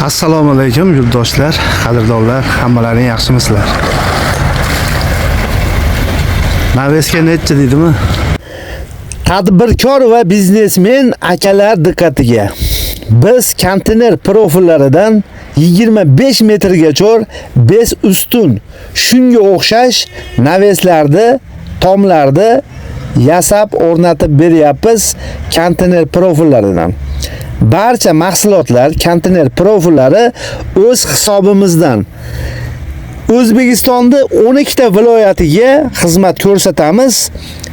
Assalomu alaykum yurtdoshlar, qadrdonlar, hammalaring yaxshimisizlar? Navesga necha deydimi? Tadbirkor va biznesmen akalar diqqatiga. Biz konteyner profillaridan 25 metrgacha bez ustun, shunga o'xshash naveslarni, tomlarni yasab o'rnatib beryapmiz konteyner profillaridan. Barcha mahsulotlar, konteyner profillari o'z hisobimizdan O'zbekistonda 12 ta viloyatiga xizmat ko'rsatamiz.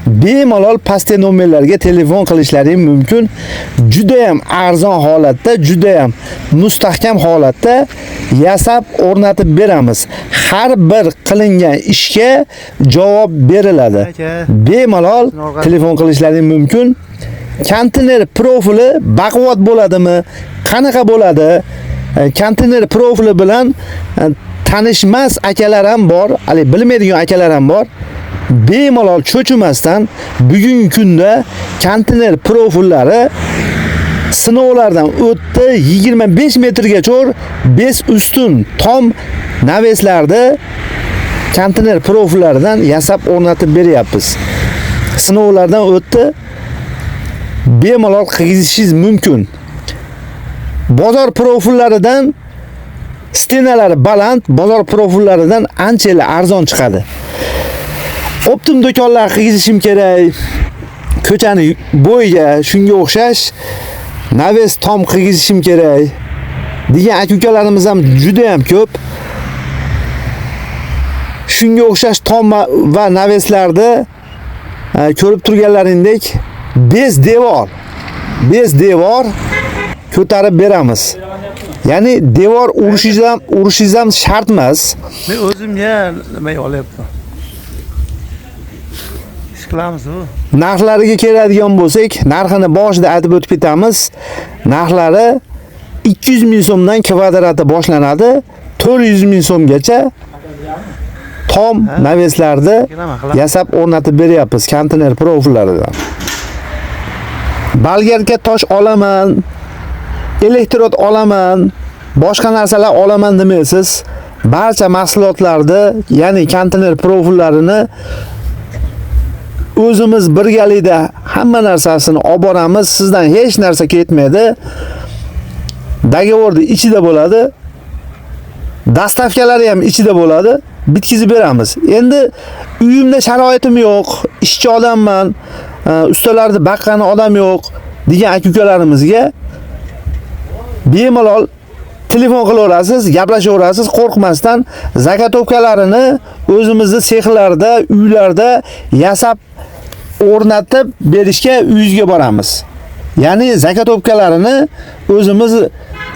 Bemalol pastki nomerlarga telefon qilishlaring mumkin. Juda ham arzon holatda, juda ham mustahkam holatda yasab o'rnatib beramiz. Har bir qilingan ishga javob beriladi. Bemalol telefon qilishlaring mumkin. Konteyner profili baquvvat bo'ladimi? Qanaqa bo'ladi? Konteyner profili bilan tanishmas akalar ham bor, hali bilmaydigan akalar ham bor. Bemalol cho'chimasdan bugungi kunda konteyner profillari sinovlardan o'tdi. 25 metrgacha bez ustun tom naveslarni konteyner profillaridan yasab o'rnatib beryapmiz. Sinovlardan o'tdi. Bemalol qilgishingiz mumkin. Bozor profillaridan stenalari baland, bozor profillaridan ancha arzon chiqadi. Optim do'konlar qilishim kerak. Ko'chani bo'yiga shunga o'xshash naves tom qilishim kerak degan aka-ukalarimiz ham juda ham ko'p. Shunga o'xshash tom va naveslarda ko'rib turganlaringdek bez devor ko'tarib beramiz. Ya'ni devor urishingiz ham shart emas. Men o'zimga nima olyapman? Ish qilamiz u. Narxlariga keladigan bo'lsak, narxini boshida aytib o'tib ketamiz. Narxlari 200 ming so'mdan kvadrati boshlanadi, 400 ming so'mgacha tom naveslarni yasab o'rnatib beryapmiz konteyner profillaridan. Bolgarka tosh olaman, elektrod olaman, boshqa narsalar olaman demaysiz. Barcha mahsulotlarni, ya'ni konteyner profillarini o'zimiz birgalikda hamma narsasini olib boramiz. Sizdan hech narsa ketmaydi. Dogovorni ichida bo'ladi. Dastavkalari ham ichida bo'ladi. Bitkizib beramiz. Endi uyimda sharoitim yo'q, ishchi odamman, ustalarni baqqani odam yo'q degan aka-ukalarimizga bemalol telefon qilaverasiz, gaplashaverasiz, qo'rqmasdan zakotovkalarini o'zimizning sexlarda, uylarda yasab o'rnatib berishga uyingizga boramiz. Ya'ni zakotovkalarini o'zimiz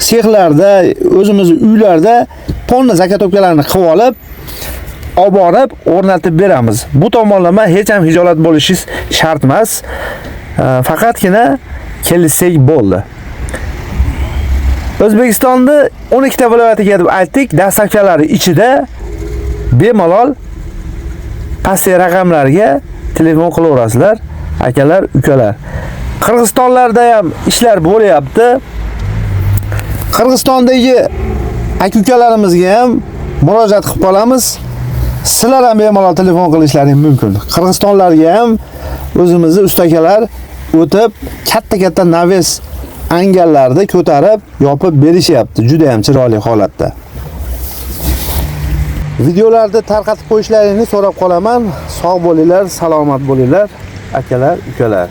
sexlarda, o'zimiz uylarda tonna zakotovkalarini qilib olib borib o'rnatib beramiz. Bu tomonlama hech ham hijolat bo'lishingiz shart emas. Faqatgina kelishsak bo'ldi. O'zbekistonda 12 ta viloyatiga deb aytdik, dastavkalari ichida bemalol pastki raqamlarga telefon qilaverasizlar, akalar, ukalar. Qirg'izistonlarda ham ishlar bo'lyapti. Qirg'izistondagi aka-ukalarimizga ham murojaat qilib qolamiz. Sizlar ham bemalol telefon qilishlaring mumkin. Qirg'izistonlarga ham o'zimizning ustakalar o'tib katta naves angallarni ko'tarib, yopib berishyapti. Juda ham chiroyli holatda. Videolarni tarqatib qo'yishlaringni so'rab qolaman. Sog' bo'linglar, salomat bo'linglar, akalar, ukalar.